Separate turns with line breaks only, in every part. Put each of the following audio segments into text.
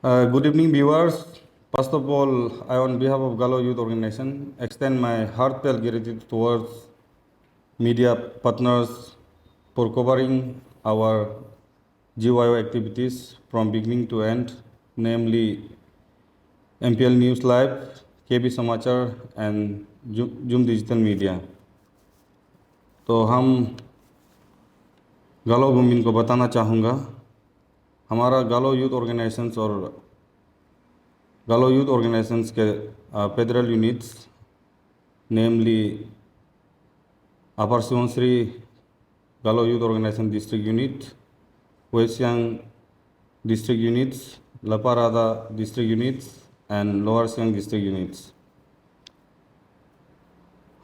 Good evening, viewers. First of all, I, on behalf of Galo Youth Organization, extend my heartfelt gratitude towards media partners for covering our GYO activities from beginning to end, namely MPL News Live, KB Samachar, and Zoom Digital Media. तो हम गालो women को बताना चाहूँगा, हमारा गालो youth organisations और Galo youth organisations के federal units namely upper Subansiri Galo youth organisation district unit, west Siang district units, Lepa Rada district units and lower Siang district units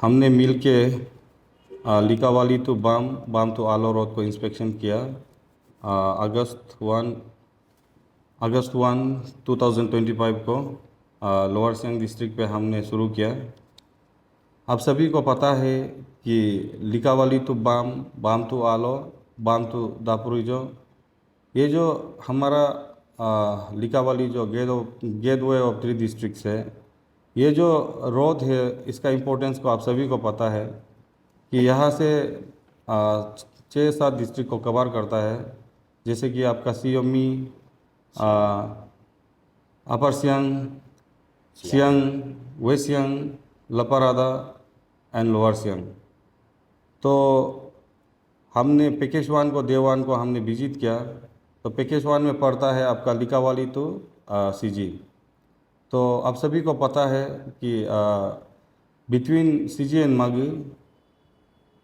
हमने मिल के Likabali to Bam to Aalo road को इंस्पेक्शन किया। अगस्त 1 2025 को लोअर सियांग डिस्ट्रिक्ट पे हमने शुरू किया। आप सभी को पता है कि Likabali to Bam to Aalo, Bam to Daporijo, ये जो हमारा लिकावाली जो गेटवे ऑफ 3 डिस्ट्रिक्ट्स है, ये जो रोड है इसका इम्पोर्टेंस को आप सभी को पता है कि यहाँ से 6-7 डिस्ट्रिक्ट को कवर करता है, जैसे कि आपका Shi Yomi, upper Siang, west Siang, Lepa Rada and lower Siang. तो हमने पैकेज 1 को डे 1 को हमने विजिट किया। तो पैकेज 1 में पड़ता है आपका लिकावाली टू सीजी। तो आप सभी को पता है कि बिटवीन सीजी एंड मागी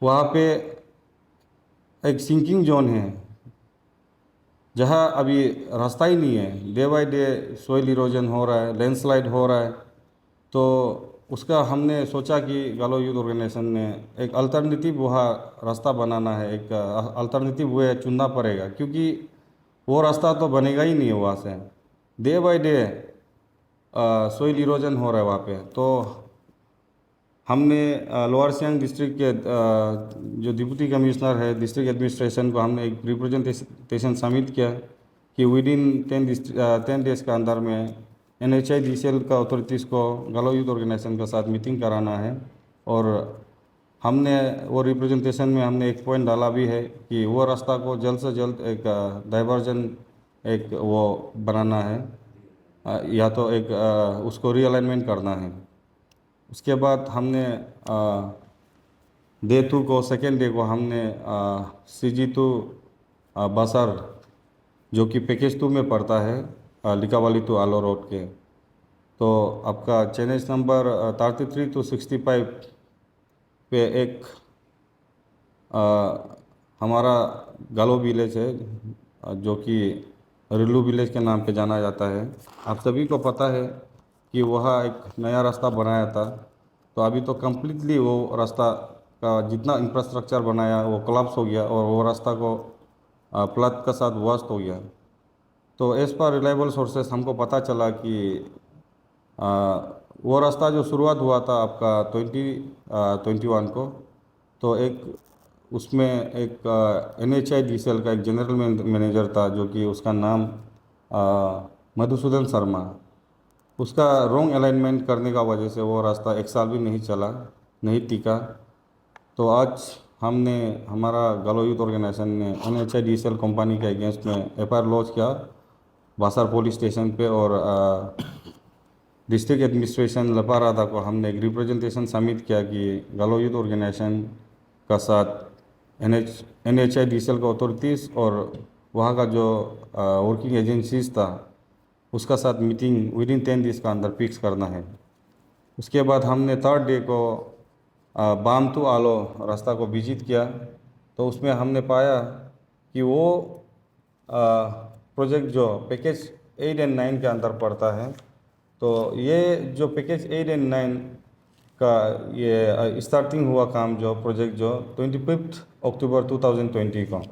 वहाँ पे एक सिंकिंग जोन है, जहाँ अभी रास्ता ही नहीं है। Day by day soil erosion हो रहा है, लैंडस्लाइड हो रहा है। तो उसका हमने सोचा कि गालो यूथ ऑर्गेनाइजेशन ने एक अल्टरनेटिव वहाँ रास्ता बनाना है, एक अल्टरनेटिव वे चुनना पड़ेगा, क्योंकि वो रास्ता तो बनेगा ही नहीं है वहाँ से। Day by day soil erosion हो रहा है वहाँ पे। तो हमने लोअर सियांग डिस्ट्रिक्ट के जो डिप्टी कमिश्नर है डिस्ट्रिक्ट एडमिनिस्ट्रेशन को हमने एक रिप्रेजेंटेशन सबमिट किया कि विदिन 10 डेज़ का अंदर में NHIDCL का अथॉरिटीज़ को गालो यूथ ऑर्गेनाइजेशन के साथ मीटिंग कराना है। और हमने वो रिप्रेजेंटेशन में हमने एक पॉइंट डाला भी है कि वो रास्ता को जल्द से जल्द एक डाइवर्जन एक वो बनाना है, या तो एक उसको रीअलाइनमेंट करना है। उसके बाद हमने डे 2 को, सेकेंड डे को हमने सीजी टू बसर, जो कि पैकेज 2 में पड़ता है लिकावाली टू आलो रोड के, तो आपका चेनेज नंबर 33 to 65 पे एक हमारा गालो विलेज है, जो कि रिलू विलेज के नाम पे जाना जाता है। आप सभी को पता है कि वहाँ एक नया रास्ता बनाया था। तो अभी तो कम्प्लीटली वो रास्ता का जितना इंफ्रास्ट्रक्चर बनाया वो कोलैप्स हो गया और वो रास्ता को फ्लड के साथ वास्ट हो गया। तो एज़ पर रिलायबल सोर्सेस हमको पता चला कि वो रास्ता जो शुरुआत हुआ था आपका 2021 को, तो एक उसमें एक NHIDCL का एक जनरल मैनेजर था, जो कि उसका नाम मधुसूदन शर्मा, उसका रॉन्ग अलाइनमेंट करने का वजह से वो रास्ता 1 साल भी नहीं चला, नहीं टिका। तो आज हमने, हमारा गालो यूथ ऑर्गेनाइजेशन ने NHIDCL कंपनी के अगेंस्ट में FIR लॉन्च किया बासर पुलिस स्टेशन पे, और डिस्ट्रिक्ट एडमिनिस्ट्रेशन लपारादा को हमने एक रिप्रेजेंटेशन सबमिट किया कि गालो यूथ ऑर्गेनाइजेशन का साथ NHIDCL का अथॉरिटीज़ और वहाँ का जो वर्किंग एजेंसीज था उसका साथ मीटिंग विदिन 10 डेज़ का अंदर फिक्स करना है। उसके बाद हमने 3rd डे को बाम टू आलो रास्ता को विजिट किया। तो उसमें हमने पाया कि वो प्रोजेक्ट जो पैकेज 8 एंड 9 के अंदर पड़ता है। तो ये जो पैकेज 8 एंड 9 का ये स्टार्टिंग हुआ काम, जो प्रोजेक्ट जो 25 अक्टूबर 2020 को।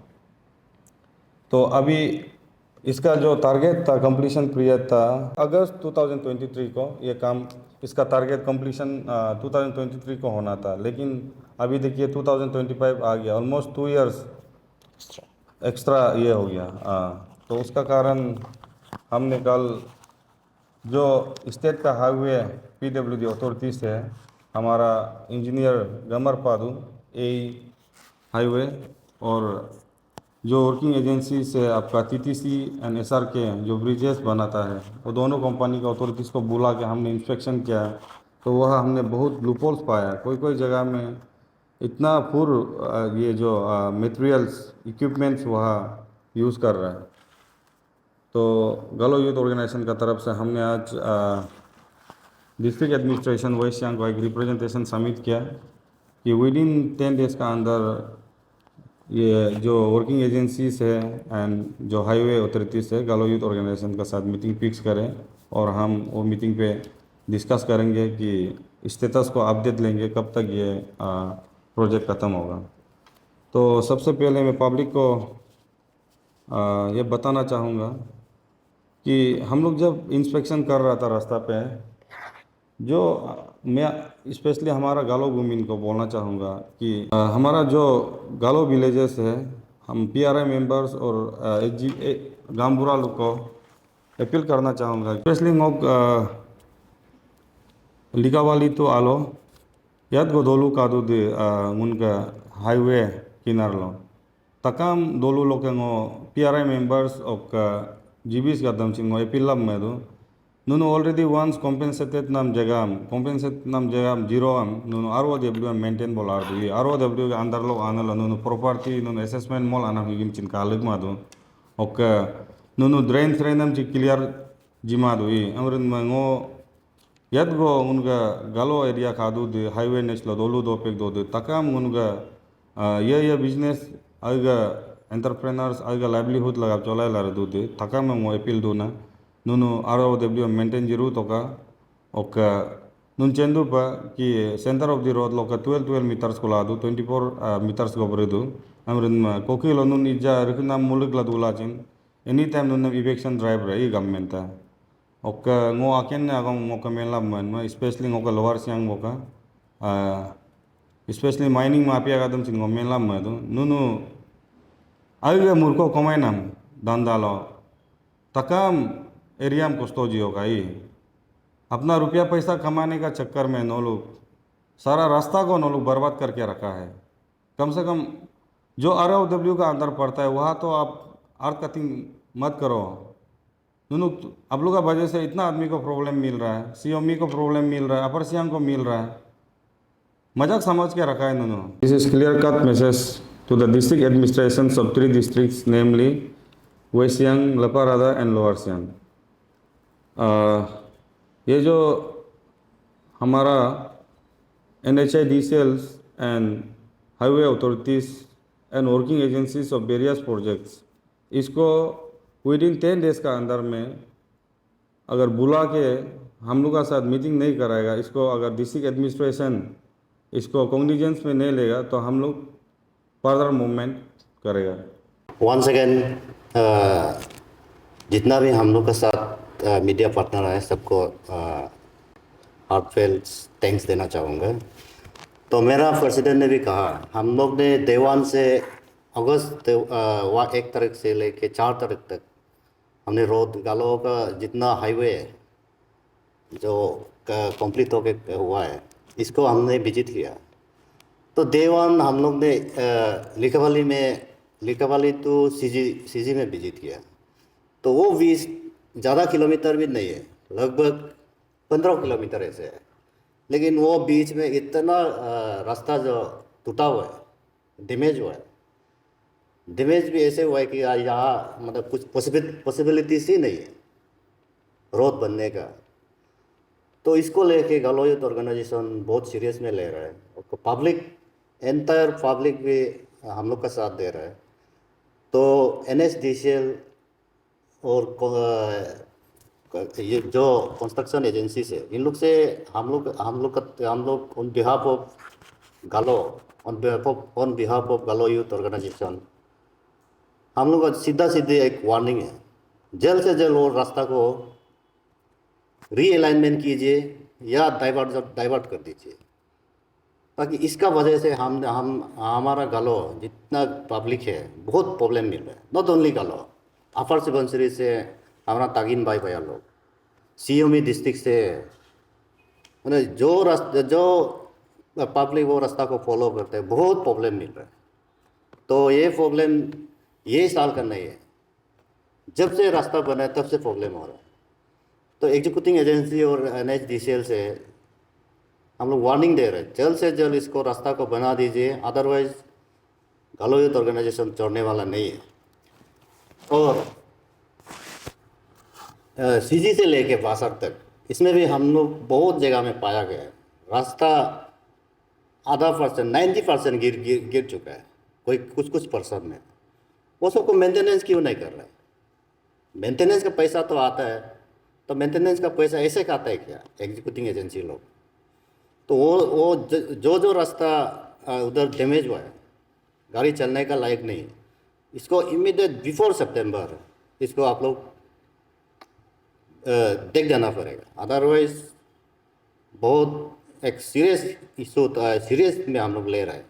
तो अभी इसका जो टारगेट था, कंप्लीशन पीरियड था अगस्त 2023 को, ये काम इसका टारगेट कंप्लीशन 2023 को होना था, लेकिन अभी देखिए 2025 आ गया, ऑलमोस्ट 2 इयर्स एक्स्ट्रा ये हो गया। तो उसका कारण हमने कल जो स्टेट का हाईवे PWD अथॉरिटी से हमारा इंजीनियर गमर पादू ए हाईवे और जो वर्किंग एजेंसी से आपका TTC एंड SRK जो ब्रिजेस बनाता है वो दोनों कंपनी का अथॉरिटीज़ को बुला के हमने इंस्पेक्शन किया है। तो वह हमने बहुत लूपहोल्स पाया। कोई कोई जगह में इतना पुर ये जो मटेरियल्स इक्विपमेंट्स वह यूज़ कर रहा है। तो गलो यूथ ऑर्गेनाइजेशन का तरफ से हमने आज डिस्ट्रिक्ट एडमिनिस्ट्रेशन वेस्ट सियांग को एक रिप्रेजेंटेशन सबमिट किया कि विदिन 10 डेज़ का अंदर ये जो वर्किंग एजेंसीज है एंड जो हाईवे अथॉरिटीज़ है गलो यूथ ऑर्गेनाइजेशन का साथ मीटिंग फिक्स करें और हम वो मीटिंग पे डिस्कस करेंगे कि स्टेटस को अपडेट लेंगे कब तक ये प्रोजेक्ट ख़त्म होगा। तो सबसे पहले मैं पब्लिक को ये बताना चाहूँगा कि हम लोग जब इंस्पेक्शन कर रहा था रास्ता पे जो मैं स्पेशली हमारा गालो वुमेन को बोलना चाहूँगा कि हमारा जो गालो विलेजेस है हम PRI मेंबर्स और गांवबुरा लोग को अपील करना चाहूँगा स्पेशली मोक लिकावाली तो आलो याद गो दोलू कादू दे उनका हाईवे किनार लो तकाम दोलू लोग PRI मेंबर्स और GBs का दम चिंगो अपील लब में दो नूनु ऑलरेडी वंस कॉम्पेंसेटेड नाम जगह जीरो नूनु ROW मेंटेन बोला ये ROW के अंदर लोग आने लो नूनु प्रॉपर्टी नूनु असेसमेंट मॉल आना हुई चिन कालिक मादो ओके नूनु ड्रेन थ्रेनम ची क्लियर जिमा दो ये अमरन मंगो यद गो उनका गालो एरिया खादू दे हाईवे नेशलो दोलू दो पेक दो दे तकाम उनका ये बिजनेस आएगा एंटरप्रेनर्स आएगा लाइवलीहुड लगा चला ला दो दे तकाम में अपील दो ना नूनु ROW मेंटेन जरूर तो का ओके नून चेंदू पा कि सेंटर ऑफ द रोड लोग 12 मीटर्स को ला दो 24 मीटर्स को बरे दो अमरन कोकी लो नून इजा रखना मुल्क ला दूला चिन एनी टाइम नून इवेक्शन ड्राइव रही गवर्नमेंट था ओके ngो aken ne agong ngoka मेला मन में specially ngoka lower Siang ngoka specially mining mafia का दम चिंगो मेला में दो नूनु आगे मुर्को कमाई नाम दांदालो तकाम एरिया में कुछ जियो का ही अपना रुपया पैसा कमाने का चक्कर में नो लोग सारा रास्ता को नो लोग बर्बाद करके रखा है। कम से कम जो ROW का अंदर पड़ता है वहाँ तो आप अर्थ कटिंग मत करो नूनु आप लोग का वजह से इतना आदमी को प्रॉब्लम मिल रहा है COME को प्रॉब्लम मिल रहा है अपर सियांग को मिल रहा है मजाक समझ के रखा है नूनु। This is clear cut message to the district administrations of 3 districts namely west Siang Lepa Rada and lower Siang. ये जो हमारा NHIDCLs and highway authorities and working agencies of various projects इसको विदिन 10 डेज़ का अंदर में अगर बुला के हम लोग का साथ मीटिंग नहीं कराएगा इसको अगर डिस्ट्रिक्ट एडमिनिस्ट्रेशन इसको कॉग्निजेंस में नहीं लेगा तो हम लोग फर्दर मूवमेंट करेगा।
वंस अगेन जितना भी हम लोग के साथ मीडिया पार्टनर है सबको हार्टफेल्ट थैंक्स देना चाहूँगा। तो मेरा प्रेसिडेंट ने भी कहा हम लोग ने देवान से अगस्त 1 तारीख से लेके 4 तारीख तक हमने रोड गालो का जितना हाईवे जो कंप्लीट होके हुआ है इसको हमने विजिट किया। तो देवान हम लोग ने लिकावाली तो सीजी में विजिट किया। तो वो 20 ज़्यादा किलोमीटर भी नहीं है लगभग 15 किलोमीटर ऐसे है लेकिन वो बीच में इतना रास्ता जो टूटा हुआ है डैमेज हुआ है डैमेज भी ऐसे हुआ है कि यहाँ मतलब कुछ पॉसिबिलिटीज ही नहीं है रोड बनने का। तो इसको लेके गालो यूथ ऑर्गेनाइजेशन बहुत सीरियस में ले रहा है और पब्लिक एंटायर पब्लिक भी हम लोग का साथ दे रहा है। तो NHDCL और ये जो कंस्ट्रक्शन एजेंसी से इन लोग से हम लोग ऑन बिहाफ ऑफ गालो ऑन बिहाफ ऑफ गालो यूथ ऑर्गेनाइजेशन हम लोग का सीधी एक वार्निंग है जल्द से जल्द वो रास्ता को रीअलाइनमेंट कीजिए या डाइवर्ट कर दीजिए ताकि इसका वजह से हमारा गालो जितना पब्लिक है बहुत प्रॉब्लम मिल रहा है। नॉट ओनली गालो अपर सुबनसिरी से हमारा तागिन भाई भैया लोग सीओमी डिस्ट्रिक्ट से है। मतलब जो पब्लिक वो रास्ता को फॉलो करते हैं, बहुत प्रॉब्लम मिल रहा है। तो ये प्रॉब्लम ये साल का नहीं है, जब से रास्ता बना है तब से प्रॉब्लम हो रहा है। तो एग्जीक्यूटिंग एजेंसी और NHDCL से हम लोग वार्निंग दे रहे हैं, जल्द से जल्द इसको रास्ता को बना दीजिए, अदरवाइज गालो यूथ ऑर्गेनाइजेशन छोड़ने वाला नहीं है। और सीजी से लेके बासर तक, इसमें भी हम लोग बहुत जगह में पाया गया है रास्ता आधा परसेंट 90% गिर चुका है, कोई कुछ परसेंट में। वो सबको मेंटेनेंस क्यों नहीं कर रहा है? मेंटेनेंस का पैसा तो आता है, तो मेंटेनेंस का पैसा ऐसे खाता है क्या एग्जीक्यूटिंग एजेंसी लोग? तो वो जो रास्ता उधर डैमेज हुआ है, गाड़ी चलने का लायक नहीं है, इसको इमीडिएट बिफोर सितंबर इसको आप लोग देख जाना पड़ेगा, अदरवाइज बहुत एक सीरियस इशू सीरियस में हम लोग ले रहे हैं।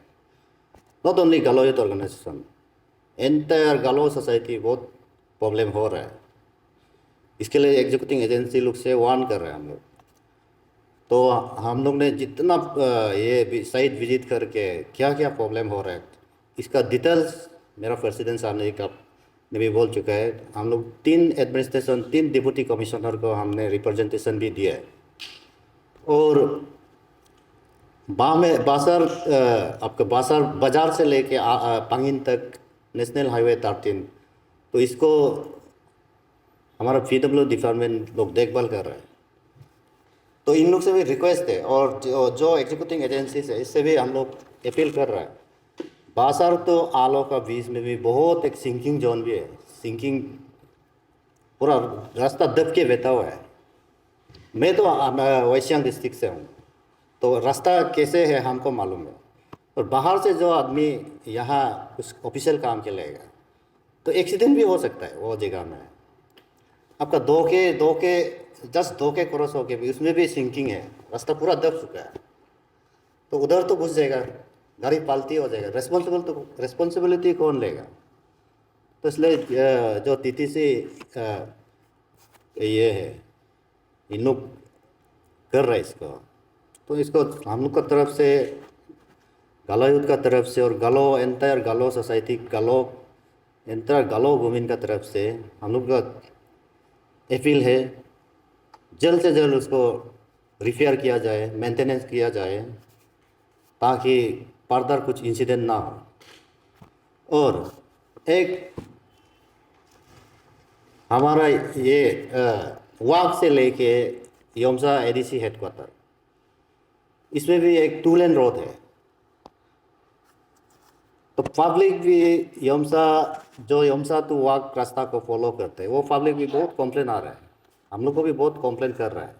नॉट ओनली गालो यूथ ऑर्गेनाइजेशन, एंटायर गालो सोसाइटी बहुत प्रॉब्लम हो रहा है। इसके लिए एग्जीक्यूटिंग एजेंसी लोग से वार्न कर रहे हैं हम लोग। तो हम लोग ने जितना ये साइट विजिट करके क्या क्या प्रॉब्लम हो रहा है, इसका डिटेल्स मेरा प्रेसिडेंट साहब ने भी बोल चुका है। हम लोग 3 डिप्टी कमिश्नर को हमने रिप्रेजेंटेशन भी दिया है। और बासर आपका बासर बाजार से लेके पांगिन तक नेशनल हाईवे 13, तो इसको हमारा PW डिपार्टमेंट लोग देखभाल कर रहे हैं। तो इन लोग से भी रिक्वेस्ट है, और जो एग्जीक्यूटिंग एजेंसी है इससे भी हम लोग अपील कर रहे हैं। बासर तो आलो का बीच में भी बहुत एक सिंकिंग जोन भी है, सिंकिंग पूरा रास्ता दब के बहता हुआ है। मैं तो वैश्यांग डिस्ट्रिक्ट से हूँ, तो रास्ता कैसे है हमको मालूम है। और बाहर से जो आदमी यहाँ कुछ ऑफिशियल काम के लिए गया, तो एक्सीडेंट भी हो सकता है वो जगह में। आपका दो के क्रॉस हो के भी उसमें भी सिंकिंग है, रास्ता पूरा दब चुका है। तो उधर तो घुस जाएगा, गाड़ी पालती हो जाएगा, रिस्पॉन्सिबिलिटी कौन लेगा? तो इसलिए जो TTC ये है, इन लोग कर रहे हैं इसको। तो इसको हम लोग का तरफ से, गालो यूथ का तरफ से, और एंटायर गालो सोसाइटी, एंटायर गालो वुमेन का तरफ से हम लोग का अपील है, जल्द से जल्द उसको रिपेयर किया जाए, मेंटेनेंस किया जाए, ताकि फर्दर कुछ इंसिडेंट ना हो। और एक हमारा ये वाग से लेके योमसा ADC हेडक्वार्टर, इसमें भी एक 2 लेन रोड है। तो पब्लिक भी योमसा टू वाग रास्ता को फॉलो करते हैं, वो पब्लिक भी बहुत कंप्लेन आ रहा है, हम लोग को भी बहुत कंप्लेन कर रहा है।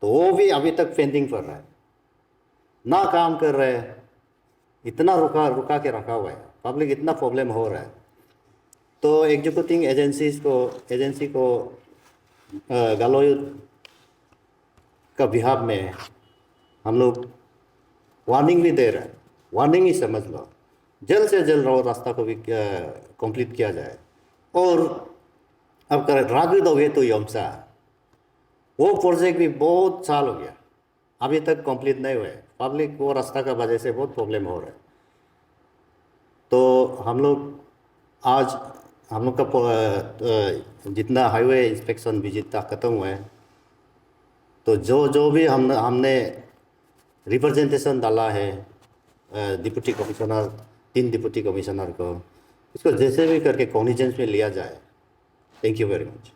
तो वो भी अभी तक पेंडिंग पर रहा है, ना काम कर रहे हैं, इतना रुका के रखा हुआ है, पब्लिक इतना प्रॉब्लम हो रहा है। तो एग्जीक्यूटिंग एजेंसी को गालो यूथ का बिहाफ में हम लोग वार्निंग भी दे रहे हैं, वार्निंग ही समझ लो, जल्द से जल्द रास्ता को भी कंप्लीट किया जाए। और अब कर रागिद हो गए तो योमसा, वो प्रोजेक्ट भी बहुत साल हो गया, अभी तक कंप्लीट नहीं हुआ है। पब्लिक वो रास्ता का वजह से बहुत प्रॉब्लम हो रहा है। तो हम लोग का जितना हाईवे इंस्पेक्शन भी जितना ख़त्म हुआ है, तो जो भी हमने रिप्रेजेंटेशन डाला है डिप्टी कमिश्नर, 3 डिप्टी कमिश्नर को, इसको जैसे भी करके कॉग्निजेंस में लिया जाए। Thank you very much.